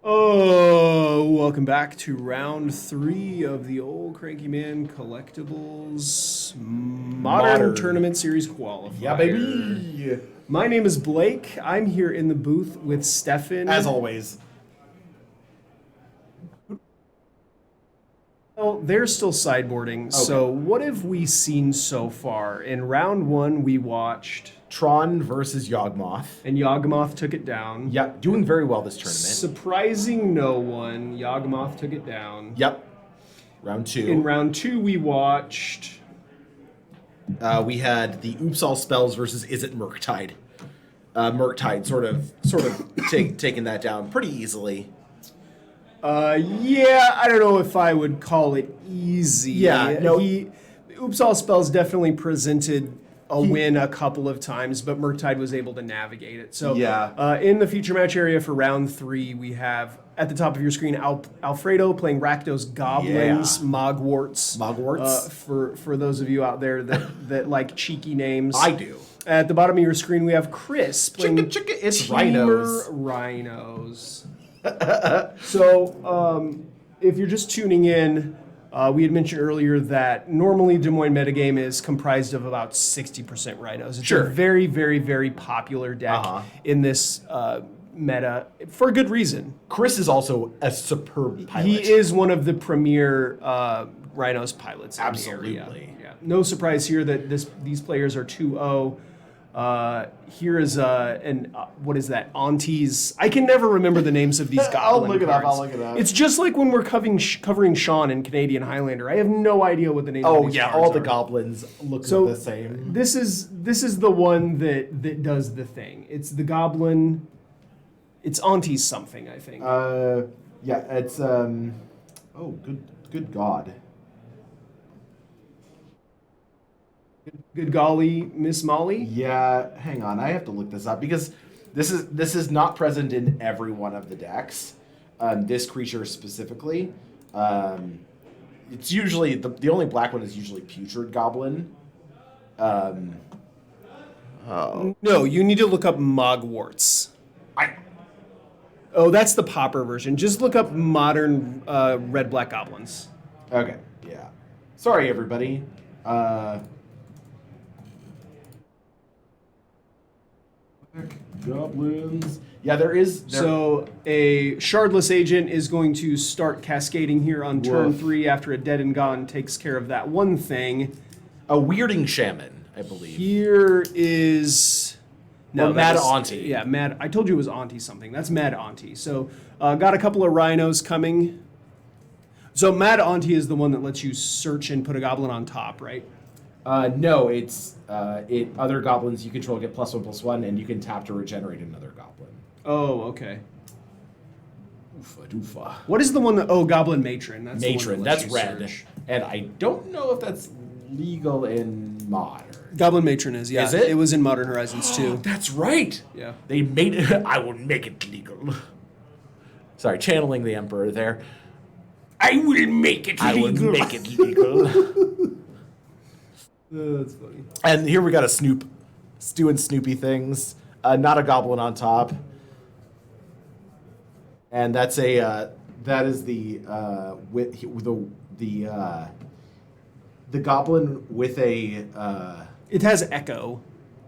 Oh, welcome back to round 3 of the Old Cranky Man Collectibles Modern Tournament Series Qualifier. Yeah, baby. My name is Blake. I'm here in the booth with Stefan. As always. Well, they're still sideboarding. So what have we seen so far? In round 1, we watched Tron versus Yawgmoth. and Yawgmoth took it down. Yep, doing very well this tournament. Surprising no one, Yawgmoth took it down. Yep. Round 2. In round 2, we watched... we had the Oops All Spells versus Is It Murktide. Murktide sort of taking that down pretty easily. Yeah, I don't know if I would call it easy. Yeah, no. Oops All Spells definitely presented a win a couple of times, but Murktide was able to navigate it. So Yeah. In the feature match area for round 3, we have at the top of your screen Alfredo playing Rakdos Goblins, Mogwarts. Mogwarts. For those of you out there that like cheeky names. I do. At the bottom of your screen, we have Chris playing It's Temur Rhinos. Rhinos. So, if you're just tuning in, we had mentioned earlier that normally Des Moines metagame is comprised of about 60% Rhinos. It's a very, very, very popular deck in this meta for good reason. Chris is also a superb pilot. He is one of the premier Rhinos pilots Absolutely. in the area. Yeah. No surprise here that these players are 2-0. Here is what is that? Aunties. I can never remember the names of these goblin cards. I'll look it up. It's just like when we're covering Sean in Canadian Highlander. I have no idea what the name of these cards all the are. goblins look the same. This is the one that does the thing. It's the goblin. It's Aunties something, I think. Yeah, it's good God. Good golly, Miss Molly. Yeah, hang on. I have to look this up because this is not present in every one of the decks. This creature specifically. It's usually the only black one is usually Putrid Goblin. No, you need to look up Mogwarts. Oh, that's the popper version. Just look up modern red-black goblins. Okay, yeah. Sorry, everybody. Goblins. Yeah, there is. So a shardless agent is going to start cascading here on turn 3 after a dead and gone takes care of that one thing. A Weirding Shaman, I believe. Here is... No, Mad Auntie. Yeah, Mad... I told you it was Auntie something. That's Mad Auntie. So got a couple of Rhinos coming. So Mad Auntie is the one that lets you search and put a goblin on top, right? No, it's other goblins you control get +1/+1, and you can tap to regenerate another goblin. Oh, okay. Oofa doofa. What is the one that... Oh, Goblin Matron. That's Matron, the one that lets that's you red. search. And I don't know if that's legal in Modern. Goblin Matron is, yeah. Is it? It was in Modern Horizons too. That's right. Yeah. They made it. I will make it legal. Sorry, channeling the Emperor there. I will make it legal. I will make it legal. That's funny. And here we got a Snoop, doing Snoopy things. Not a goblin on top. And that's that is the goblin with a. It has Echo.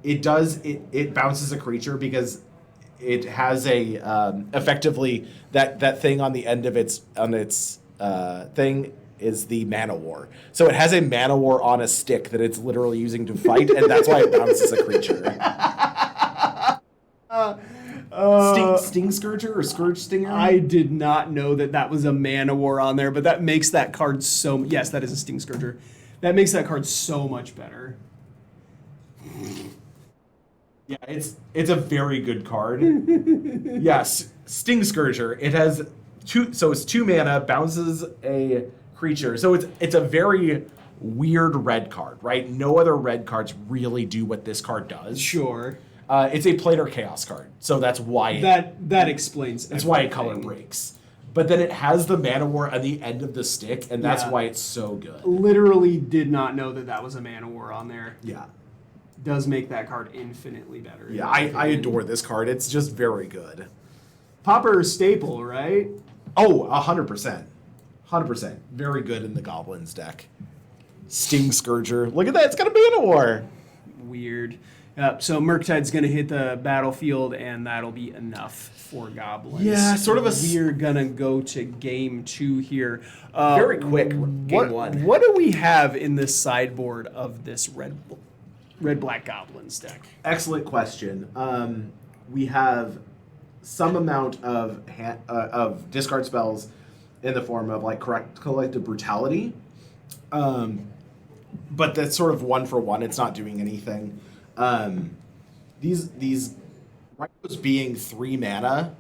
It does. It bounces a creature because it has a effectively that thing on the end of its thing is the Mana War. So it has a Mana War on a stick that it's literally using to fight, and that's why it bounces a creature. Sting Scourger or Scourge Stinger? I did not know that was a Mana War on there, but that makes that card so... Yes, that is a Sting Scourger. That makes that card so much better. Yeah, it's a very good card. Yes, Sting Scourger. It has it's 2 mana, bounces a creature. So it's a very weird red card, right? No other red cards really do what this card does. Sure. It's a planar chaos card, so that's why that explains. That's why it color breaks. But then it has the Mana War at the end of the stick, and that's why it's so good. Literally did not know that was a Mana War on there. Yeah. Does make that card infinitely better. Yeah, I adore this card. It's just very good. Popper staple, right? Oh, 100%. 100%. Very good in the Goblins deck. Sting Scourger. Look at that. It's got a Mana War. Weird. So Murktide's going to hit the battlefield, and that'll be enough for Goblins. Yeah, sort of a... We're going to go to game 2 here. Very quick, game 1. What do we have in the sideboard of this red-black Goblins deck? Excellent question. We have some amount of discard spells in the form of like collective brutality, but that's sort of 1-for-1. It's not doing anything. These Rhinos being 3 mana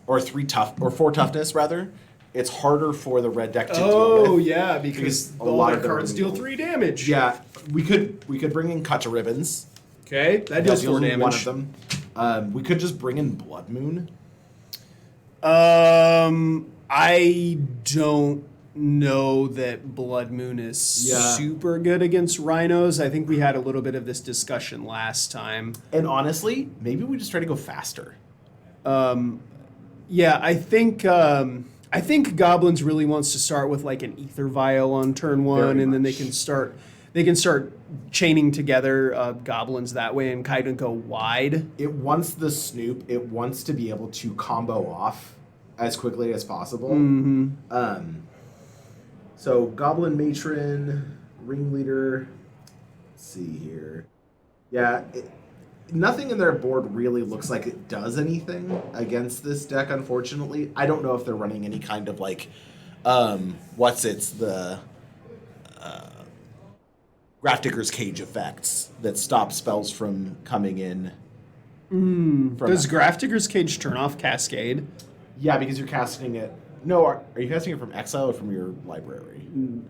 or 4 toughness rather, it's harder for the red deck to deal with. Oh yeah, because a lot of cards deal 3 damage. Yeah, we could bring in Cut to Ribbons. Okay, that deals 4 damage. One of them. We could just bring in Blood Moon. I don't know that Blood Moon is super good against Rhinos. I think we had a little bit of this discussion last time. And honestly, maybe we just try to go faster. Yeah, I think Goblins really wants to start with like an Ether Vial on turn 1, and then they can start chaining together Goblins that way and kind of go wide. It wants the Snoop. It wants to be able to combo off as quickly as possible. Mm-hmm. So Goblin Matron, Ringleader. Let's see here. Yeah, nothing in their board really looks like it does anything against this deck, unfortunately. I don't know if they're running any kind of like, the Grafdigger's Cage effects that stop spells from coming in. Does Grafdigger's Cage turn off Cascade? Yeah, because you're casting it. No, are you casting it from exile or from your library?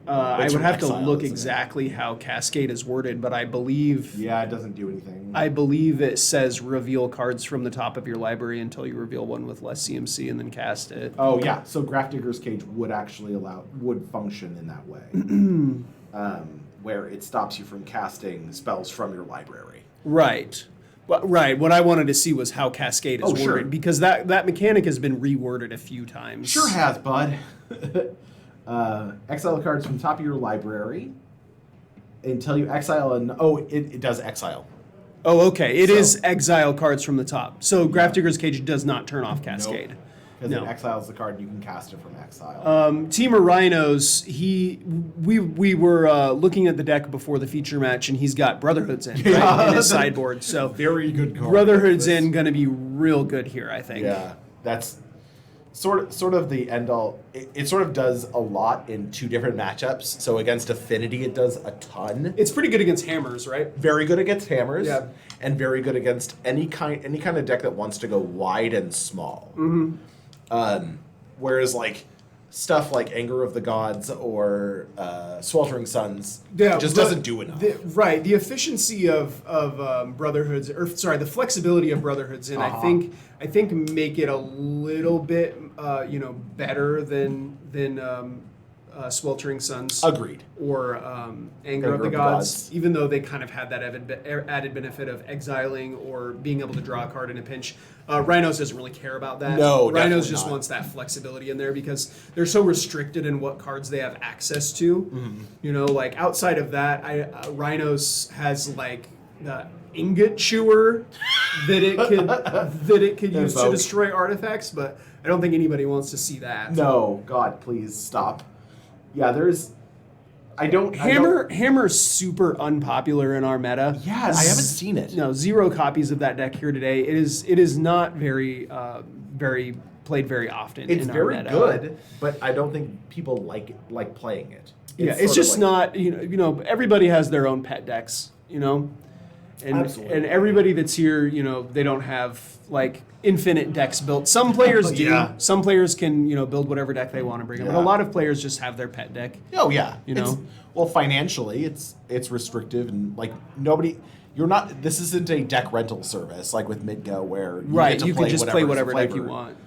I would have to look exactly how Cascade is worded, but I believe... Yeah, it doesn't do anything. I believe it says reveal cards from the top of your library until you reveal one with less CMC and then cast it. Oh, yeah. So Grafdigger's Cage would actually would function in that way. Where it stops you from casting spells from your library. Right. Right. What I wanted to see was how Cascade is worded, sure. because that mechanic has been reworded a few times. Sure has, bud. Exile cards from top of your library until you exile it does exile. Oh, okay. It is exile cards from the top. So Grafdigger's Cage does not turn off Cascade. Nope. Because it exiles the card, you can cast it from exile. Temur Rhinos, we were looking at the deck before the feature match, and he's got Brotherhood's in in his sideboard. So very good card. Brotherhood's in going to be real good here, I think. Yeah, that's sort of the end all. It sort of does a lot in 2 different matchups. So against Affinity, it does a ton. It's pretty good against hammers, right? Very good against hammers. Yeah. And very good against any kind of deck that wants to go wide and small. Mm-hmm. Whereas like stuff like Anger of the Gods or Sweltering Suns just doesn't do enough. The efficiency of Brotherhoods, the flexibility of Brotherhoods, and I think make it a little bit better than Sweltering Suns. Agreed. Or Anger of the Gods, even though they kind of had that added benefit of exiling or being able to draw a card in a pinch. Rhinos doesn't really care about that. No, Rhinos just wants that flexibility in there because they're so restricted in what cards they have access to. Mm-hmm. Like outside of that, Rhinos has like the Ingot Chewer that it could use to destroy artifacts, but I don't think anybody wants to see that. No, God, please stop. Yeah, Hammer's super unpopular in our meta. Yes, I haven't seen it. No, 0 copies of that deck here today. It is not very played very often. It's in our very meta. good, but I don't think people like playing it. It's just not everybody has their own pet decks, and everybody that's here, they don't have like infinite decks built. Some players do. Yeah. Some players can, build whatever deck they want to bring in. But a lot of players just have their pet deck. Oh yeah. Well, financially, it's restrictive and like nobody. This isn't a deck rental service like with Midgo where you can just play whatever deck you want.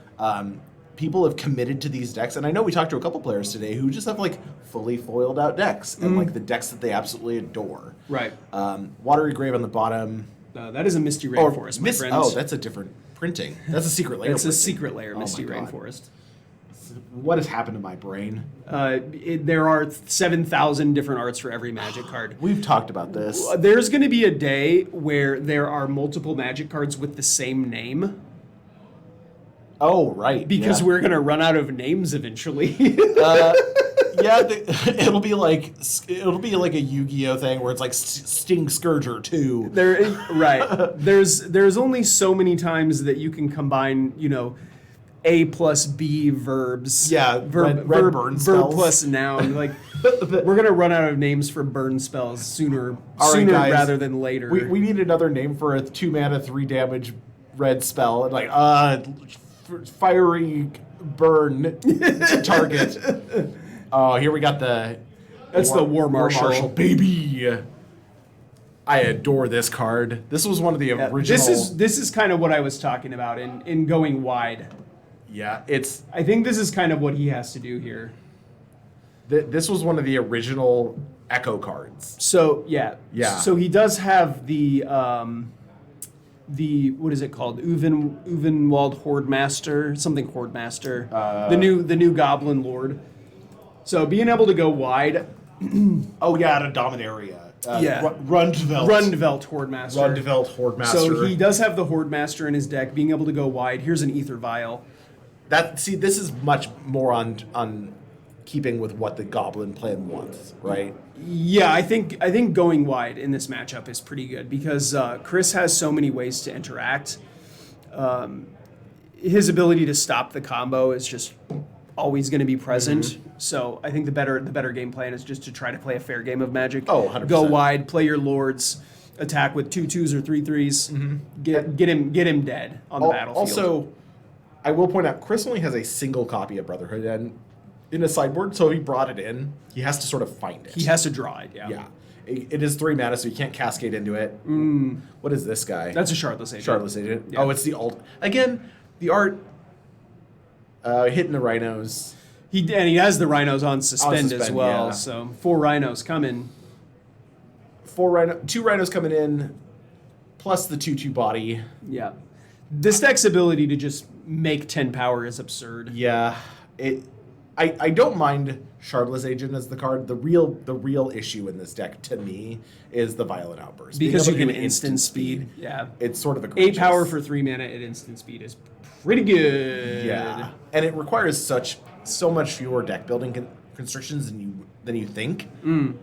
People have committed to these decks, and I know we talked to a couple players today who just have like fully foiled out decks and like the decks that they absolutely adore. Right. Watery Grave on the bottom. That is a Misty Rainforest, my friends. Oh, that's a different. printing? That's a secret layer. It's a printing. secret layer, Oh Misty my God. Rainforest. What has happened to my brain? There are 7,000 different arts for every Magic card. We've talked about this. There's going to be a day where there are multiple Magic cards with the same name. Oh, right. Because we're going to run out of names eventually. It'll be like a Yu-Gi-Oh thing where it's like Sting Scourger 2. Right. There's only so many times that you can combine, A plus B verbs. Yeah, verb burn spells. Verb plus noun. Like we're gonna run out of names for burn spells sooner Guys, rather than later. We need another name for a 2 mana 3 damage red spell. And like fiery burn target. Oh, here we got That's the War Marshal. Baby. I adore this card. This was one of the original. This is kind of what I was talking about in going wide. Yeah, I think this is kind of what he has to do here. This was one of the original Echo cards. So yeah. So he does have the what is it called? Uvenwald Hordemaster, something Hordemaster. The new Goblin Lord. So being able to go wide. Oh yeah, at a Dominaria. Rundvelt Hordemaster. Rundvelt Hordemaster. So he does have the Hordemaster in his deck, being able to go wide. Here's an Ether Vial. This is much more on keeping with what the Goblin plan wants, right? Yeah, I think going wide in this matchup is pretty good because Chris has so many ways to interact. His ability to stop the combo is just always going to be present. Mm-hmm. So I think the better game plan is just to try to play a fair game of Magic. Oh, 100%. Go wide, play your lords, attack with 2/2s or 3/3s. Mm-hmm. Get him dead on the battlefield. Also, I will point out Chris only has a single copy of Brotherhood and in a sideboard, so he brought it in. He has to sort of find it. He has to draw it. Yeah. Yeah. It is 3 mana, so you can't cascade into it. What is this guy? That's a Shardless Agent. Shardless Agent. Yeah. Oh, it's the alt. Again, the art hitting the Rhinos. He has the Rhinos on suspend as well. Yeah. So 4 Rhinos coming. 2 Rhinos coming in, plus the 2/2 body. Yeah. This deck's ability to just make 10 power is absurd. Yeah. I don't mind Shardless Agent as the card. The real issue in this deck to me is the Violent Outburst. Because you can instant speed. Yeah. It's sort of a 8 power for 3 mana at instant speed is pretty good. Yeah. And it requires so much fewer deck building constrictions than you think. And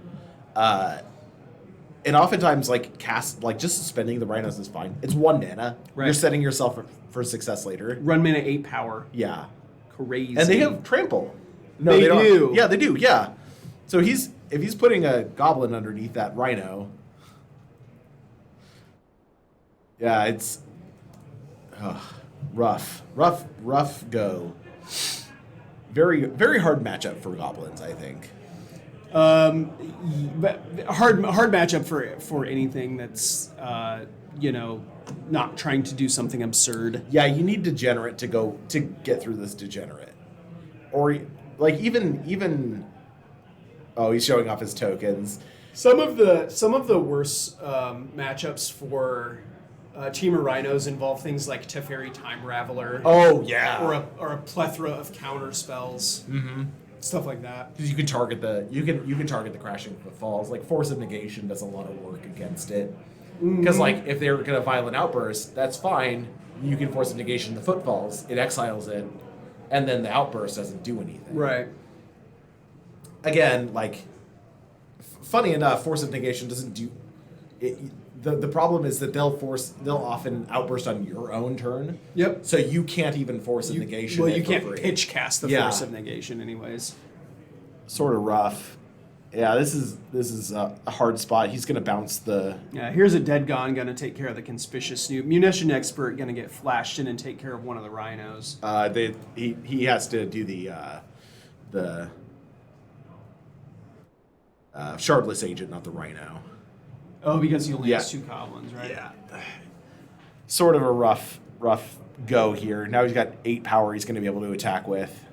oftentimes just suspending the Rhinos is fine. It's 1 mana. Right. You're setting yourself up for success later. Run mana 8 power. Yeah. Crazy. And they have trample. No, they do. Yeah, they do. Yeah. So if he's putting a goblin underneath that Rhino, yeah, it's rough go. Very, very hard matchup for goblins, I think. But hard matchup for anything that's not trying to do something absurd. Yeah, you need Degenerate to get through this Degenerate, or like even. Oh, he's showing off his tokens. Some of the worst matchups for Temur Rhinos involve things like Teferi Time Raveler. Oh yeah, or a plethora of counter spells. Mm-hmm. Stuff like that. Because you can target the crashing footfalls. Like Force of Negation does a lot of work against it. Because if they're gonna Violent Outburst, that's fine. You can Force of Negation the footfalls. It exiles it, and then the outburst doesn't do anything. Right. Again, funny enough, Force of Negation doesn't do. The problem is that they'll often outburst on your own turn. Yep. So you can't even Force of Negation. Well, you can't pitch cast the Force of Negation anyways. Sort of rough. Yeah, this is a hard spot. He's going to bounce the... Yeah, here's a Dead Gone going to take care of the Conspicuous Snoop. Munition Expert going to get flashed in and take care of one of the Rhinos. He has to do the Shardless Agent, not the Rhino. Oh, because he only has 2 Goblins, right? Yeah. Sort of a rough go here. Now he's got 8 power he's going to be able to attack with.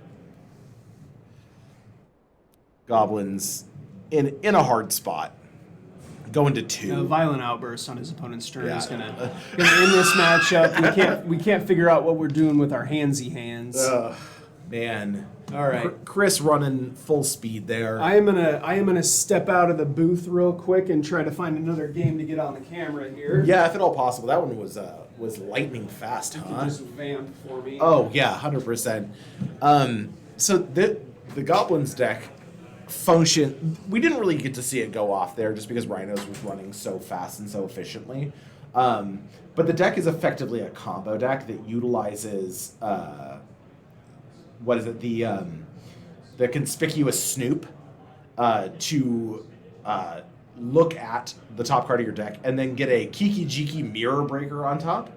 Goblins in a hard spot. Going to 2. A violent outburst on his opponent's turn is Yeah. gonna end this matchup. We can't figure out what we're doing with our handsy hands. Man. All right. Chris running full speed there. I am gonna step out of the booth real quick and try to find another game to get on the camera here. Yeah, if at all possible. That one was lightning fast, You huh? can just vamp for me. Oh yeah, 100%. So the Goblins deck function. We didn't really get to see it go off there just because Rhinos was running so fast and so efficiently. But the deck is effectively a combo deck that utilizes what is it, the conspicuous snoop to look at the top card of your deck and then get a Kiki Jiki Mirror Breaker on top.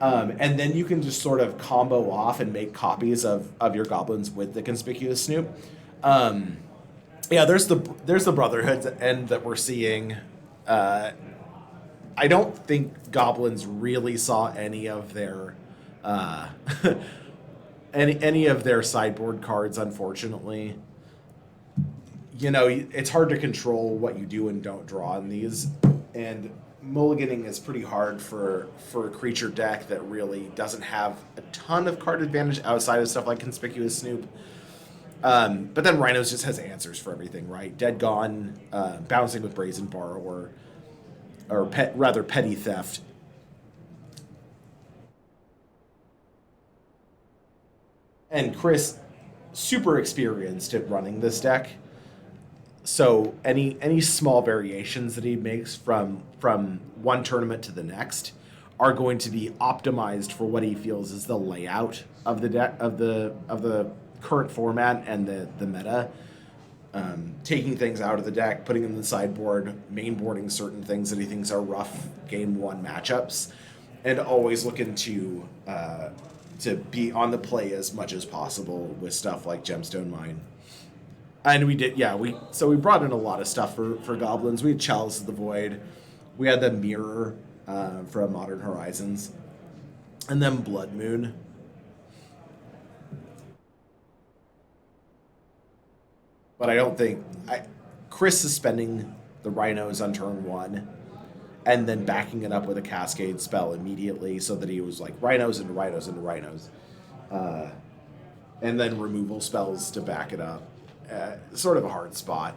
And then you can just sort of combo off and make copies of your goblins with the conspicuous snoop. Yeah, there's the Brotherhood end that we're seeing. I don't think goblins really saw any of their any of their sideboard cards, unfortunately. You know, it's hard to control what you do and don't draw in these, and mulliganing is pretty hard for a creature deck that really doesn't have a ton of card advantage outside of stuff like Conspicuous Snoop. But then Rhinos just has answers for everything, right? Dead Gone, Bouncing with Brazen Borrower, or Petty Theft. And Chris, super experienced at running this deck. So any small variations that he makes from one tournament to the next are going to be optimized for what he feels is the layout of the deck of the current format and the meta. Taking things out of the deck, putting them in the sideboard, mainboarding certain things that he thinks are rough game one matchups, and always looking to be on the play as much as possible with stuff like Gemstone Mine. And we did, yeah. We brought in a lot of stuff for goblins. We had Chalice of the Void, we had the Mirror from Modern Horizons, and then Blood Moon. But I don't think Chris suspending the Rhinos on turn 1, and then backing it up with a Cascade spell immediately, so that he was like Rhinos into Rhinos into Rhinos, and then removal spells to back it up. Sort of a hard spot.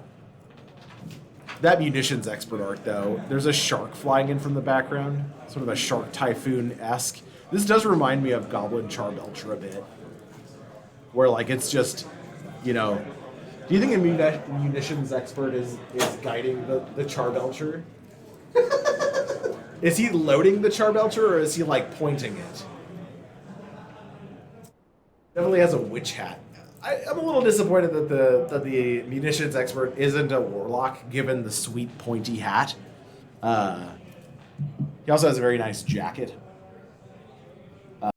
That Munitions Expert art, though, there's a shark flying in from the background, sort of a Shark Typhoon-esque. This does remind me of Goblin Charbelcher a bit, where like it's just, you know, do you think a Munitions Expert is guiding the Charbelcher? Is he loading the Charbelcher, or is he like pointing it? Definitely has a witch hat. I'm a little disappointed that the Munitions Expert isn't a Warlock, given the sweet pointy hat. He also has a very nice jacket.